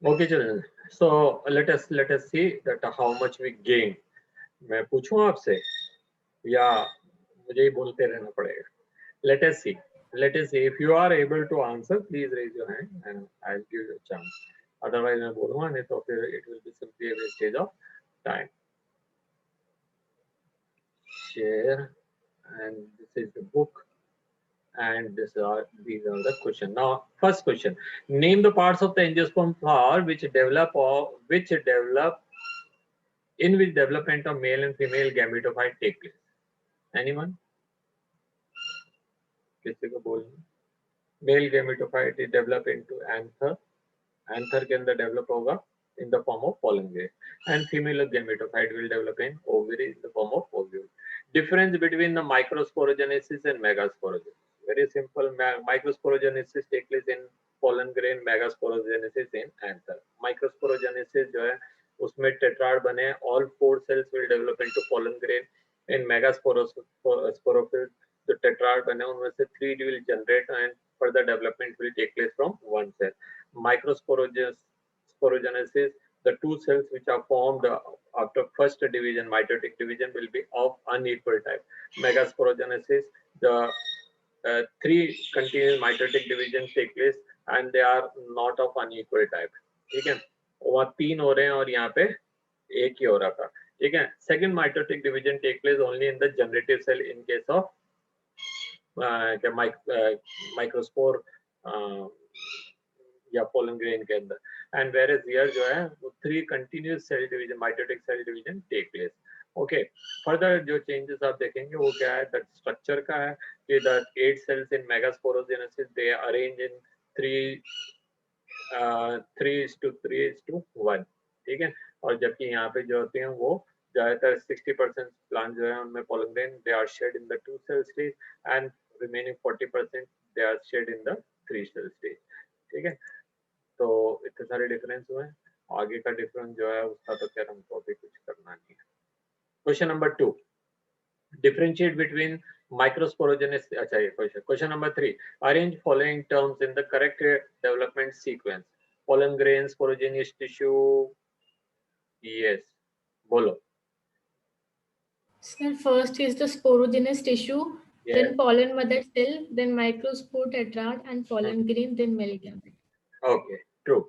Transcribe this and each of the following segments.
Okay, children. So let us see that how much we gain. मैं पूछूं आपसे या मुझे ही बोलते रहना पड़ेगा? Let us see. Let us see. If you are able to answer, please raise your hand and I'll give you a chance. Otherwise, मैं बोलूँगा नहीं तो फिर it will be simply a wastage of time. Share, and this is the book, and these are the question. Now, first question: name the parts of the angiosperm flower in which development of male and female gametophyte take place. Anyone? किसी को बोलना? Male gametophyte is develop into anther. Anther के अंदर develop होगा in the form of pollen grain, and female gametophyte will develop in ovary in the form of ovule. Difference between the microsporogenesis and megasporogenesis. Very simple. Microsporogenesis take place in pollen grain, megasporogenesis in anther. Microsporogenesis जो है उसमें tetrad बने, all 4 cells will develop into pollen grain. In megasporophyll the tetrad बने, उनमें से 3 will generate and further development will take place from one cell. Microsporogenesis, the 2 cells which are formed after first division, mitotic division, will be of unequal type. Megasporogenesis, the 3 continuous mitotic divisions take place and they are not of unequal type. ठीक है, वहाँ 3 हो रहे हैं और यहाँ पे एक ही हो रहा था. ठीक है, second mitotic division take place only in the generative cell in case of microspore या pollen grain के अंदर, and whereas here जो है वो 3 continuous cell division, mitotic cell division take place. Okay, further जो changes आप देखेंगे वो क्या है, that structure का है कि the 8 cells in megasporogenesis they arrange in 3:3:1. ठीक है, और जबकि यहाँ पे जो होते हैं वो ज्यादातर 60% प्लांट जो है उनमें pollen grain they are shed in the 2 cell stage and remaining 40% they are shed in the 3 cell stage. ठीक है, तो इतने सारे डिफरेंस हुए हैं. आगे का डिफरेंस जो है उसका तो खैर हमको अभी कुछ करना नहीं है. Question number 2, differentiate between microsporogenesis. अच्छा, ये question number 3, arrange following terms in the correct development sequence. Pollen grain, sporogenous tissue. Yes, बोलो. Sir, first is the sporogenous tissue, Yes. then pollen mother cell, then microspore tetrad, and pollen grain, then male gamete. Okay, true.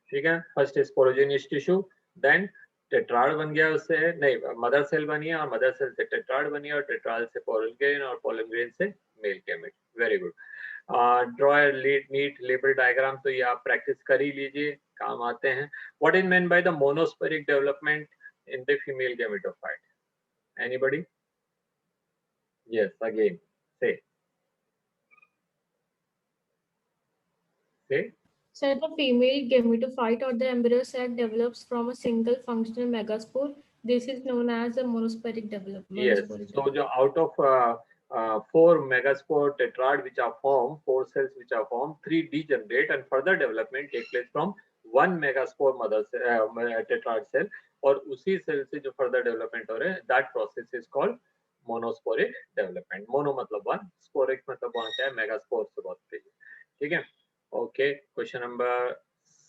ठीक है, first is sporogenous tissue, then tetrad बन गया, उससे नहीं mother cell बनी है और मदर सेल से टेट्राड बनी है और टेट्राड से पोलन ग्रेन और पोलन ग्रेन से male gamete. Very good. Draw NEET label diagram, तो ये आप प्रैक्टिस कर ही लीजिए, काम आते हैं. What is meant by the monosporic development in the female gametophyte? Anybody? Yes, again say Sir, the female gametophyte or the embryo sac develops from a single functional megaspore. This is known as the monosporic development. Yes. So out of 4 megaspore tetrad which are formed, 4 cells which are formed, 3 degenerate and further development take place from 1 megaspore mother tetrad cell, और उसी cell से जो further development हो रहे हैं, that process is called monosporic development. Mono मतलब 1, sporic मतलब वहाँ क्या है, megaspore से बहुत तेज. ठीक है. Okay, question number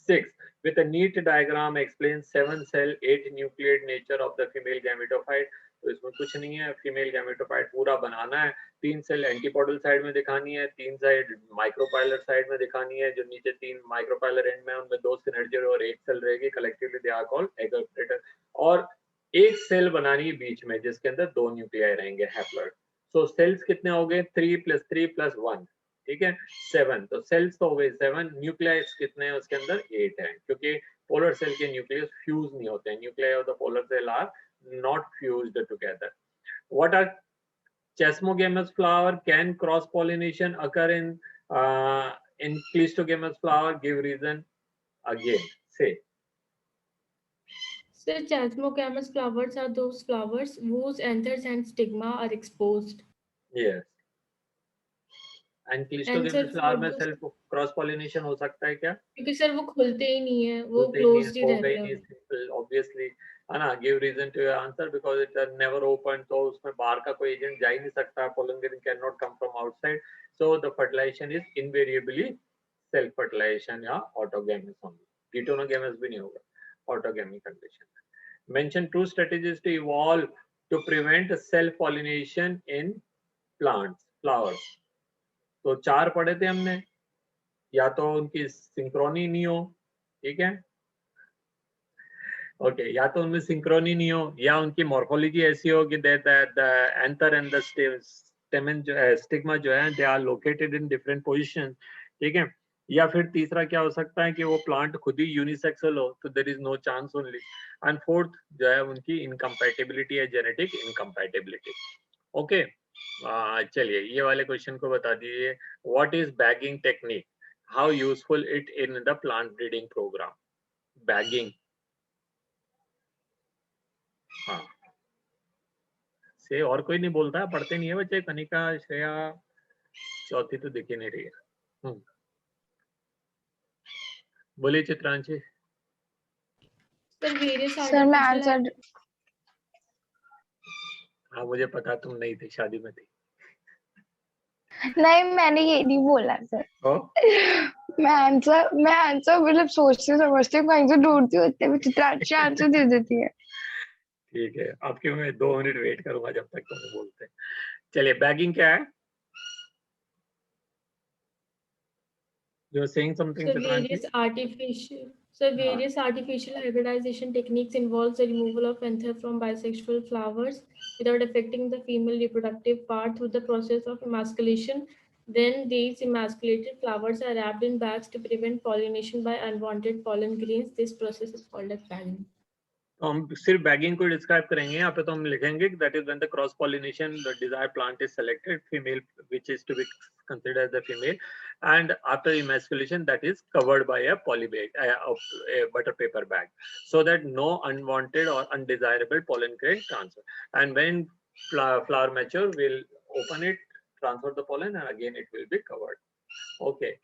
6. With a neat diagram explains 7 cell 8 nucleate nature of the female gametophyte. तो इसमें कुछ नहीं है, फीमेल गैमेटोफाइट पूरा बनाना है. 3 सेल एंटीपोडल साइड में दिखानी है, 3 साइड माइक्रोपाइलर साइड में दिखानी है. जो नीचे 3 माइक्रोपाइलर एंड में उनमें 2 सिनर्जी और 1 सेल रहेगी. Collectively they are called egg apparatus. और एक सेल बनानी है बीच में जिसके अंदर 2 न्यूक्लियाई रहेंगे, हैप्लॉइड. सो सेल्स कितने हो गए? 3 + 3 + 1. ठीक है, 7. तो सेल्स तो हो गए 7. न्यूक्लियाइड्स कितने हैं उसके अंदर? 8 हैं, क्योंकि पोलर सेल के न्यूक्लियस फ्यूज नहीं होते हैं. Nuclei of the polar cell are not fused together. What are chesmogamous flower? Can cross pollination occur in cleistogamous flower? Give reason. Again say. So chesmogamous flowers are those flowers whose anthers and stigma are exposed. Yes. And cleistogamous flower में self cross pollination हो सकता है क्या? क्योंकि sir वो खुलते ही नहीं है, वो क्लोज्ड ही रहते हैं. सिंपल, ऑब्वियसली है ना. Give reason to your answer. Because it are never open, तो उसमें बाहर का कोई एजेंट जा ही नहीं सकता. Pollen grain can not come from outside. So the fertilization is invariably self fertilization या ऑटोगैमस ओनली. कीटोनोगेमस भी नहीं होगा ऑटोगेमी कंडीशन में। Mention 2 strategies to evolve to prevent self pollination in plants flowers. तो 4 पढ़े थे हमने, या तो उनकी सिंक्रोनी नहीं हो, ठीक है, ओके, या तो उनमें सिंक्रोनी नहीं हो, या उनकी मॉर्फोलॉजी ऐसी हो कि the anther and the stamen जो है, स्टिग्मा जो है, they are located in different position, ठीक है, या फिर तीसरा क्या हो सकता है कि वो प्लांट खुद ही यूनिसेक्सुअल हो, तो there is no chance only. And fourth जो है उनकी इनकम्पैटिबिलिटी है, जेनेटिक इनकम्पैटिबिलिटी। ओके, चलिए ये वाले क्वेश्चन को बता दीजिए। What is bagging technique, how useful it in the plant breeding program? Bagging, हाँ से और कोई नहीं बोलता है, पढ़ते नहीं है बच्चे, कनिका, श्रेया, चौथी तो दिख ही नहीं रही है। बोलिए चित्रांशी। सर वेरियस सर मैं आंसर, हाँ मुझे पता, तुम नहीं थी, शादी में थी। नहीं मैंने ये नहीं बोला सर। ओ? मैं आंसर मतलब सोचते समझते कहीं से ढूंढती हूँ, इतने में चित्रांशी आंसर दे देती है। ठीक है, आपके मैं 2 मिनट वेट करूंगा जब तक तुम बोलते हैं। चलिए बैगिंग क्या है? You are saying something So Chitranshi? various artificial hybridization techniques involves the removal of anther from bisexual flowers without affecting the female reproductive part through the process of emasculation. Then these emasculated flowers are wrapped in bags to prevent pollination by unwanted pollen grains. This process is called as bagging. तो हम सिर्फ bagging को describe करेंगे यहाँ पे, तो हम लिखेंगे that is when the cross pollination the desired plant is selected, female which is to be considered as the female, and after emasculation that is covered by a poly bag, a butter paper bag, so that no unwanted or undesirable pollen grain transfer. And when flower mature, we'll open it, transfer the pollen, and again it will be covered. Okay,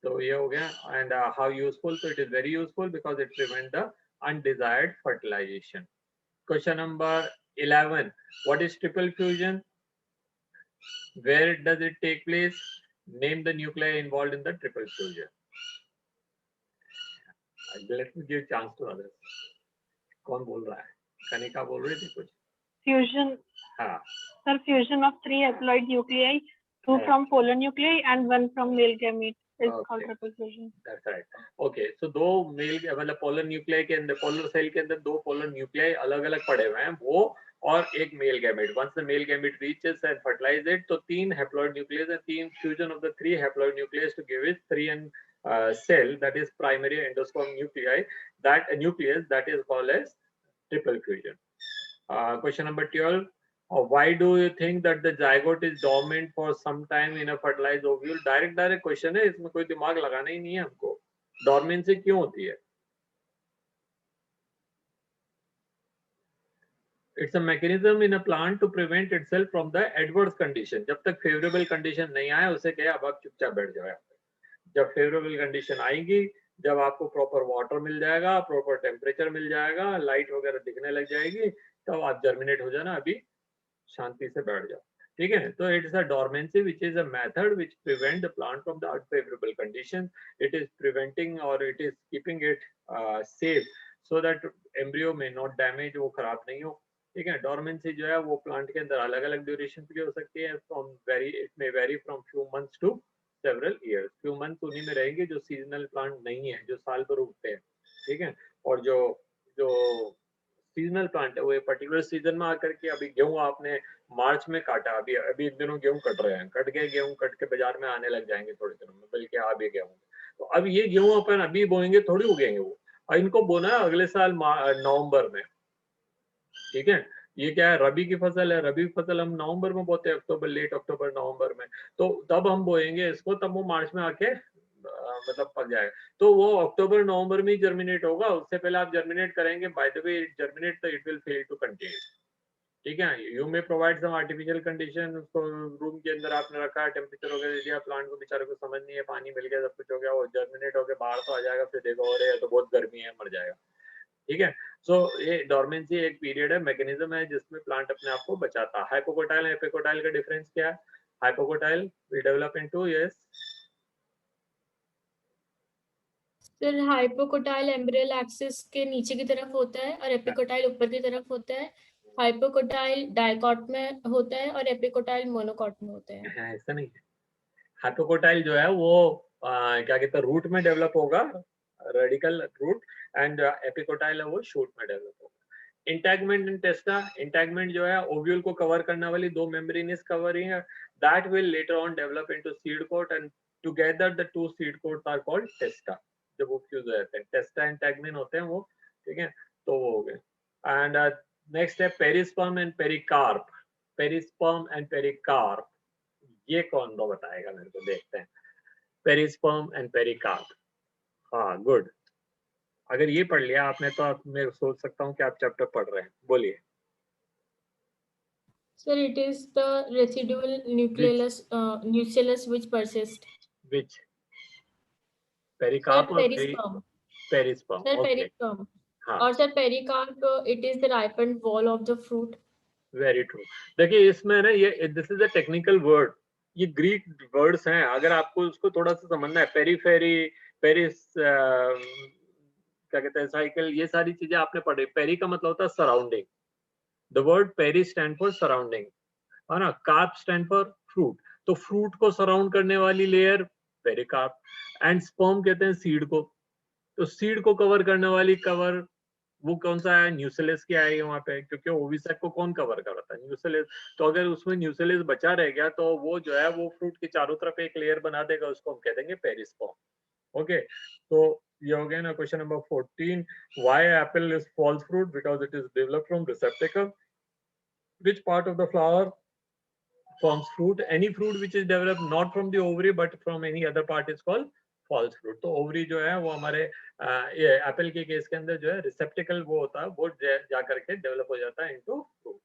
so ये हो गया. And how useful? So it is very useful because it prevents the undesired fertilization. Question number 11. What is triple fusion? Where does it take place? Name the nuclei involved in the triple fusion. Let me give chance to others. कौन बोल रहा है? कनिका बोल रही थी कुछ? Fusion. हाँ. Sir, fusion of 3 haploid nuclei, 2 from polar nuclei and 1 from male gamete is called triple fusion. That's right. Okay, so दो मेल मतलब पोलर न्यूक्लियाई के अंदर, पोलर सेल के अंदर 2 पोलर न्यूक्लियाई अलग अलग पड़े हुए हैं, वो और एक male gamete. Once the male gamete reaches and fertilize it, तो 3 haploid nucleus and 3 fusion of the 3 haploid nucleus to give it 3 cell, that is primary endosperm nuclei, that nucleus that is called as triple fusion. Question number 12. Why do you think that the zygote is dormant for some time in a fertilized ovule? Direct question है, इसमें कोई दिमाग लगाना ही नहीं है हमको. Dormancy क्यों होती है? It's a mechanism in a plant to prevent itself from the adverse condition. जब तक फेवरेबल कंडीशन नहीं आए उसे कहे अब आप चुपचाप बैठ जाओ. जब फेवरेबल कंडीशन आएगी, जब आपको प्रॉपर वाटर मिल जाएगा, प्रॉपर टेम्परेचर मिल जाएगा, लाइट वगैरह दिखने लग जाएगी, तब आप जर्मिनेट हो जाना, अभी शांति से बैठ जाओ. ठीक है, तो it is a dormancy which is a method which prevent the plant from the unfavourable condition. It is preventing और it is keeping it safe so that embryo may not damage, वो खराब नहीं हो. ठीक है, डॉर्मेंसी जो है वो प्लांट के अंदर अलग अलग ड्यूरेशन की हो सकती है. From vary it may vary from few months to several years. Few months उन्हीं में रहेंगे जो सीजनल प्लांट नहीं है, जो साल भर उगते हैं. ठीक है, और जो जो सीजनल प्लांट है वो पर्टिकुलर सीजन में आकर के, अभी गेहूं आपने मार्च में काटा, अभी इन दिनों गेहूं कट रहे हैं, कट गए गेहूं, कट के बाजार में आने लग जाएंगे थोड़े दिनों में, बल्कि आ भी गेहूं. तो अब ये गेहूं अपन अभी बोएंगे थोड़ी उगेंगे वो, और इनको बोना है अगले साल नवंबर में. ठीक है, ये क्या है, रबी की फसल है. रबी की फसल हम नवंबर में बोते हैं, अक्टूबर, लेट अक्टूबर नवंबर में. तो तब हम बोएंगे इसको, तब वो मार्च में आके मतलब पक जाएगा. तो वो अक्टूबर नवंबर में जर्मिनेट होगा, उससे पहले आप जर्मिनेट करेंगे, बाय द वे जर्मिनेट, तो it will fail to continue. ठीक है, you may provide some artificial condition. उसको रूम के अंदर आपने रखा है, टेम्परेचर वगैरह दिया, प्लांट को बेचारे को समझ नहीं है, पानी मिल गया, सब कुछ हो गया, वो जर्मिनेट होकर बाहर तो आ जाएगा, फिर देखो हो रहे है तो बहुत गर्मी है, मर जाएगा. ठीक है, सो ये डॉर्मेंसी एक पीरियड है, मैकेनिज्म है जिसमें प्लांट अपने आप को बचाता है. हाइपोकोटाइल एपिकोटाइल का डिफरेंस क्या है? Hypocotyl will develop into, yes. So फिर हाइपोकोटाइल एम्ब्रियल एक्सिस के नीचे की तरफ होता है और एपिकोटाइल ऊपर की तरफ होता है। हाइपोकोटाइल डाइकॉट में होता है और एपिकोटाइल मोनोकॉट में होता है। है ऐसा नहीं है। हाइपोकोटाइल जो है वो क्या कहते हैं रूट में डेवलप होगा, रेडिकल रूट, एंड एपिकोटाइल है वो शूट में डेवलप होगा। इंटैगमेंट एंड टेस्टा, इंटैगमेंट जो है ओव्यूल को कवर करने वाली दो मेम्ब्रेनस कवरिंग है, that will later on develop into seed coat and together the two seed coats are called testa. जब वो फ्यूज हो जाते हैं टेस्टा एंड इंटैगमेंट होते हैं वो, ठीक है, तो वो हो गए। एंड नेक्स्ट है perisperm and pericarp. Perisperm and pericarp, ये कौन दो बताएगा मेरे को, देखते हैं। पेरिस्पर्म एंड पेरिकार्प, हाँ गुड। अगर ये पढ़ लिया आपने तो आप, मैं सोच सकता हूँ कि आप चैप्टर पढ़ रहे हैं। बोलिए। Sir, it is the residual nucleus which persist. Which? Sir, pericarp और perisperm. Perisperm, Sir, okay. perisperm. हाँ, और sir, pericarp, it is the ripened wall of the fruit. Very true. देखिए इसमें ना ये this is a technical word, ये Greek words हैं, अगर आपको उसको थोड़ा सा समझना है, पेरीफेरी, पेरिस, क्या कहते हैं, साइकिल, ये सारी चीजें आपने पढ़ी। पेरी का मतलब होता है surrounding, the word peri stand for surrounding, है ना। कार्प स्टैंड फॉर फ्रूट, तो फ्रूट को सराउंड करने वाली लेयर पेरिकार्प, एंड स्पर्म कहते हैं सीड को, तो सीड को कवर करने वाली कवर वो कौन सा है, न्यूसेलस की आई है वहां पे, क्योंकि ओविसेक को कौन कवर कर रहा था, न्यूसेलस। तो अगर उसमें न्यूसेलस बचा रह गया तो वो जो है वो फ्रूट की चारों तरफ एक लेयर बना देगा, उसको हम कह देंगे पेरिस्पर्म। ओके, तो ये हो गया ना question number 14। Why apple is false fruit? Because it is developed from receptacle. Which part of the flower forms fruit? Any fruit which is developed not from the ovary but from any other part is called false fruit। तो ovary जो है वो हमारे ये Apple के case के अंदर जो है रिसेप्टिकल वो होता है, वो जा करके डेवलप हो जाता है into fruit.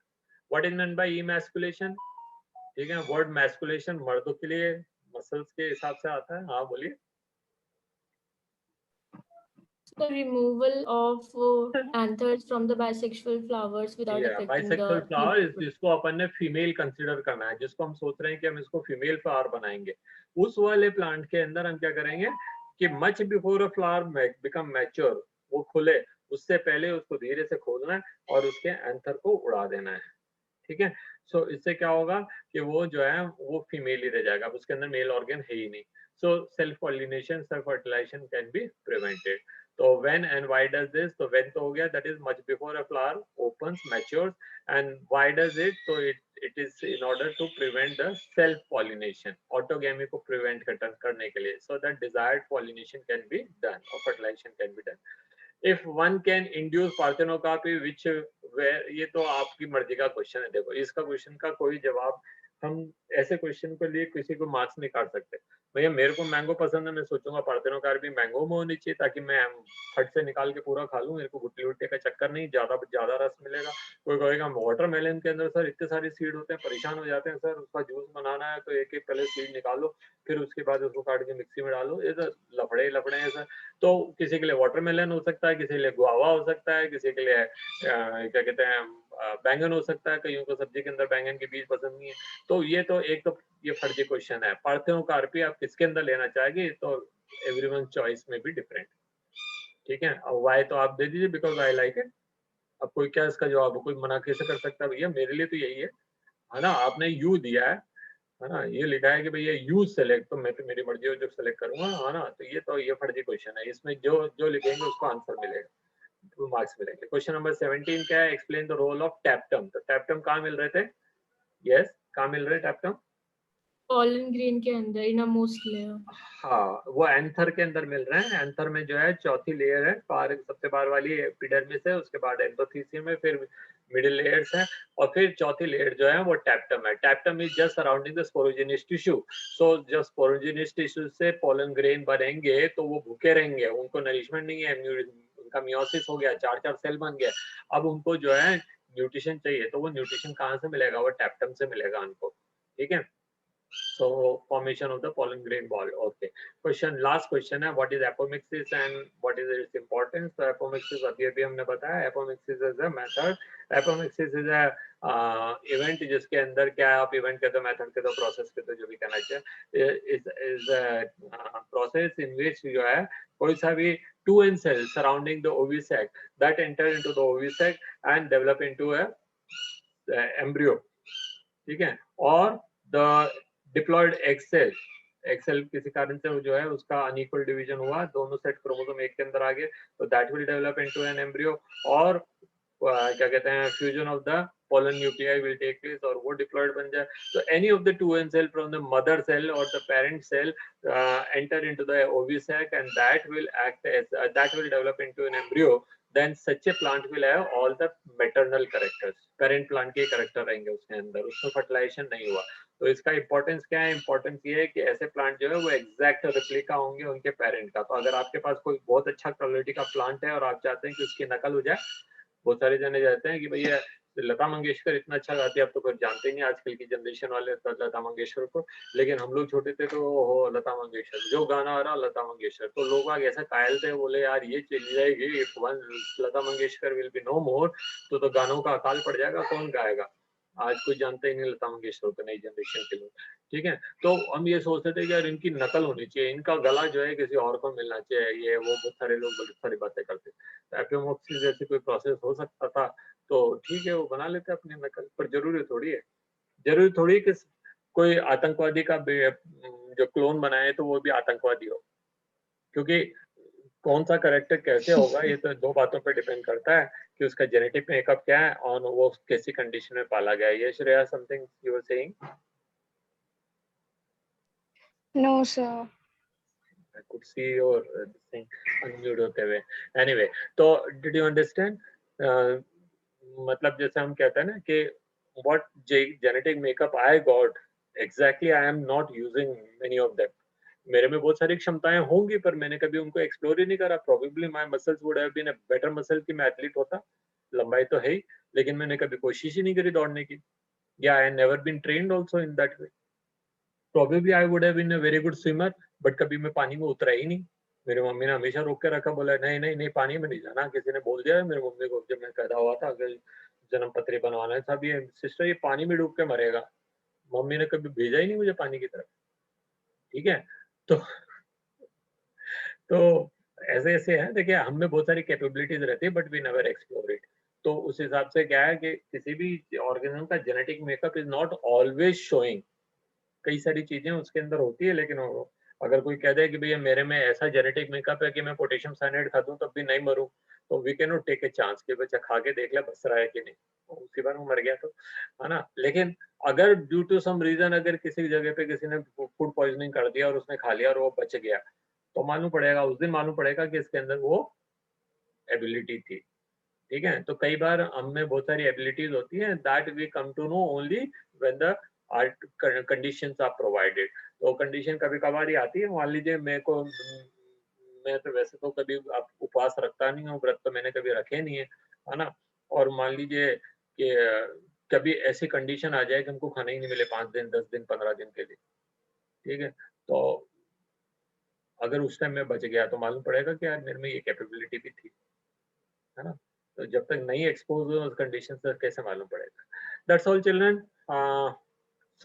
What is meant by emasculation? ठीक है, वर्ड मैस्कुलेशन मर्दों के लिए मसल्स के हिसाब से आता है। हाँ बोलिए। The removal of anthers from the bisexual flowers without affecting bisexual the flower, female. जिसको अपन ने फीमेल कंसीडर करना है, जिसको हम सोच रहे हैं कि हम इसको फीमेल फ्लावर बनाएंगे, उस वाले प्लांट के अंदर हम क्या करेंगे कि much before a flower become mature, वो खुले उससे पहले उसको धीरे से खोलना है और उसके एंथर को उड़ा देना है। ठीक है, सो इससे क्या होगा कि वो जो है वो फीमेल ही रह जाएगा, अब उसके अंदर मेल ऑर्गन है ही नहीं। So self pollination, self fertilization can be prevented. तो when and why does this? तो when तो हो गया, that is much before a flower opens, matures, and why does it? So it is in order to prevent the self pollination, autogamy को prevent करने के लिए, so that desired pollination can be done or fertilization can be done. If one can induce parthenocarpy, which where, ये तो आपकी मर्जी का question है। देखो इसका क्वेश्चन का कोई जवाब, हम ऐसे क्वेश्चन के लिए किसी को मार्क्स नहीं काट सकते। भैया मेरे को मैंगो पसंद है, मैं सोचूंगा पार्थेनोकार्पी मैंगो में होनी चाहिए ताकि मैं फट से निकाल के पूरा खा लूं, मेरे को गुट्टी गुट्टी का चक्कर नहीं, ज्यादा रस मिलेगा। कोई कहेगा वाटरमेलन के अंदर सर इतने सारे सीड होते हैं, परेशान हो जाते हैं सर, उसका जूस बनाना है तो एक एक पहले सीड निकालो, फिर उसके बाद उसको काट के मिक्सी में डालो, ये तो लफड़े हैं सर। तो किसी के लिए वाटरमेलन हो सकता है, किसी के लिए गुआवा हो सकता है, किसी के लिए क्या कहते हैं बैंगन हो सकता है, कईयों को सब्जी के अंदर बैंगन के बीज पसंद नहीं है। तो ये तो एक तो ये फर्जी क्वेश्चन है। पार्थेनोकार्पी आप किसके अंदर लेना चाहेंगे, तो एवरीवन चॉइस में भी डिफरेंट। ठीक है, और वाई तो आप दे दीजिए, बिकॉज आई लाइक इट। अब कोई क्या इसका जवाब, कोई मना कैसे कर सकता है? भैया मेरे लिए तो यही है ना, आपने यू दिया है ना, ये लिखा है कि भैया यू सेलेक्ट, तो मैं तो मेरी मर्जी हो जो सेलेक्ट करूंगा, है ना। तो ये फर्जी क्वेश्चन है, इसमें जो लिखेंगे उसको आंसर मिलेगा, 2 मार्क्स मिलेंगे। क्वेश्चन नंबर 17 क्या है? Explain the role of tapetum. तो टैप्टम कहाँ मिल रहे थे? यस, कहाँ मिल रहे टैप्टम? Pollen grain के अंदर, in a moist layer. हाँ, वो एंथर के अंदर मिल रहे हैं। एंथर में जो है चौथी लेयर है, सबसे बाहर वाली एपिडर्मिस है, उसके बाद एंडोथीसियम है, फिर मिडिल लेयर्स है, और फिर चौथी लेयर जो है वो टैप्टम है। Tapetum is just surrounding the sporogenous tissue. So जब स्पोरोजेनियस टिश्यू से पोलन ग्रेन बनेंगे तो वो भूखे रहेंगे, उनको नरिशमेंट नहीं है, उनका मियोसिस हो गया, 4 सेल बन गया, अब उनको जो है न्यूट्रिशन चाहिए, तो वो न्यूट्रिशन कहाँ से मिलेगा? वो टैप्टम से मिलेगा उनको। ठीक है, so formation of the pollen grain ball. Okay, last question है, what is apomixis and what is its importance? So apomixis अभी हमने बताया, apomixis is a method, apomixis is a event जिसके अंदर क्या है, आप इवेंट कहते हो, मेथड कहते हो, प्रोसेस कहते हो, जो भी कहना चाहिए, इज प्रोसेस इन विच जो है कोई सा भी 2n cell surrounding the ovi sac that enter into the ovi sac and develop into a embryo, ठीक है, और the diploid egg cell किसी कारण से जो है उसका अनइक्वल डिवीजन हुआ, दोनों सेट क्रोमोसोम एक के अंदर आ गए, तो that will develop into an embryo, और क्या कहते हैं, fusion of the pollen nuclei will take place और वो diploid बन जाए. So any of the 2n cell from the mother cell or the parent cell enter into the ovisac and that will act as that will develop into an embryo. Then such a plant will have all the maternal characters. Parent plant के character रहेंगे उसके अंदर, उसमें fertilization नहीं हुआ. तो इसका importance क्या है? इम्पोर्टेंस ये है कि ऐसे प्लांट जो है वो एग्जैक्ट रेप्लिका होंगे उनके पेरेंट का. तो अगर आपके पास कोई बहुत अच्छा क्वालिटी का प्लांट है और आप चाहते हैं कि उसकी नकल हो जाए, बहुत सारे जने जाते हैं कि भैया लता मंगेशकर इतना अच्छा गाती है, अब तो कोई जानते ही नहीं आजकल की जनरेशन वाले लता मंगेशकर को, लेकिन हम लोग छोटे थे तो हो लता मंगेशकर, जो गाना आ रहा लता मंगेशकर, तो लोग आगे ऐसा कायल थे, बोले यार ये चली जाएगी, if one Lata Mangeshkar will be no more, तो गानों का अकाल पड़ जाएगा, कौन गाएगा? आज कोई जानते ही नहीं लता मंगेशकर को, नई जनरेशन के लोग, ठीक है. तो हम ये सोचते थे कि यार इनकी नकल होनी चाहिए, इनका गला जो है किसी और को मिलना चाहिए, ये वो बहुत सारे लोग बहुत सारी बातें करते. एपियोमोक्सिस जैसी कोई प्रोसेस हो सकता था तो ठीक है, वो बना लेते अपनी नकल, पर जरूरी थोड़ी कि कोई आतंकवादी का जो क्लोन बनाए तो वो भी आतंकवादी हो, क्योंकि कौन सा कैरेक्टर कैसे होगा ये तो दो बातों पर डिपेंड करता है कि उसका जेनेटिक मेकअप क्या है और वो कैसी कंडीशन में पाला गया है. ये Shreya, something you were saying? No, sir. I could see your thing unmute होते हुए. Anyway, तो did you understand? मतलब जैसे हम कहते हैं ना कि what genetic makeup I got, exactly I am not using many of them. मेरे में बहुत सारी क्षमताएं होंगी पर मैंने कभी उनको एक्सप्लोर ही नहीं करा. Probably my muscles would have been a better muscle कि मैं एथलीट होता, लंबाई तो है ही, लेकिन मैंने कभी कोशिश ही नहीं करी दौड़ने की. Yeah, I never been trained also in that way. Probably I would have been a very good swimmer, but कभी मैं पानी में उतरा ही नहीं. मेरी मम्मी ने हमेशा रोक के रखा, बोला नहीं नहीं नहीं पानी में नहीं जाना. किसी ने बोल दिया मेरी मम्मी को जब मैं पैदा हुआ था, अगर जन्म पत्री बनवाना था, ये सिस्टर ये पानी में डूब के मरेगा. मम्मी ने कभी भेजा ही नहीं मुझे पानी की तरफ, ठीक है. तो ऐसे ऐसे है. देखिए हम में बहुत सारी कैपेबिलिटीज रहती है but we never explore it. तो उस हिसाब से क्या है कि किसी भी ऑर्गेनिज्म का genetic makeup is not always showing. कई सारी चीजें उसके अंदर होती है, लेकिन अगर कोई कह दे कि भैया मेरे में ऐसा जेनेटिक मेकअप है कि मैं पोटेशियम साइनाइड खा दूं तब भी नहीं मरूं, तो we can not take a chance कि बच्चा खा के देख ले बच रहा है कि नहीं, उसी बार में मर गया तो, है ना. लेकिन अगर ड्यू टू सम रीजन अगर किसी जगह पे किसी ने फूड पॉइजनिंग कर दिया और उसने खा लिया और वो बच गया, तो मालूम पड़ेगा, उस दिन मालूम पड़ेगा कि इसके अंदर वो एबिलिटी थी, ठीक है. तो कई बार हम में बहुत सारी एबिलिटीज होती हैं that we come to know only when the conditions are provided. तो कंडीशन कभी कभार ही आती है. मान लीजिए मैं तो वैसे तो कभी उपवास रखता नहीं हूँ, व्रत तो मैंने कभी रखे नहीं है ना. और मान लीजिए कि कभी ऐसी कंडीशन आ जाए कि हमको खाना ही नहीं मिले 5 दिन 10 दिन 15 दिन के लिए, ठीक है. तो अगर उस टाइम में बच गया तो मालूम पड़ेगा कि यार मेरे में ये कैपेबिलिटी भी थी, है ना. तो जब तक नहीं एक्सपोज हो उस कंडीशन से कैसे मालूम पड़ेगा. That's all children.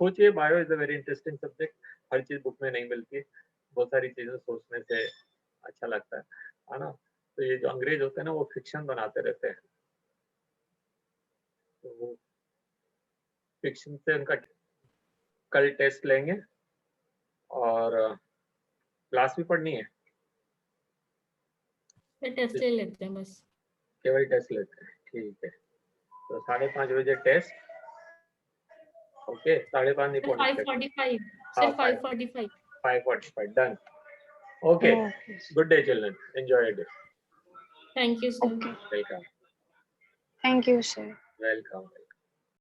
सोचिए, bio is a very interesting subject. हर चीज बुक में नहीं मिलती है, बहुत सारी चीजें सोचने से अच्छा लगता है ना. तो ये जो अंग्रेज होते हैं ना वो फिक्शन बनाते रहते हैं, तो वो फिक्शन से उनका कल टेस्ट लेंगे और क्लास भी पढ़नी है, टेस्ट ले लेते हैं बस, केवल टेस्ट लेते हैं, ठीक है. तो 5:30 बजे टेस्ट. ओके, 5:30 नहीं पहुंचते. 5:45 सिर्फ 5:45. 5:45 done. Okay. Good day, children. Enjoy your day. Thank you, sir. Okay. Welcome. Thank you, sir. Welcome.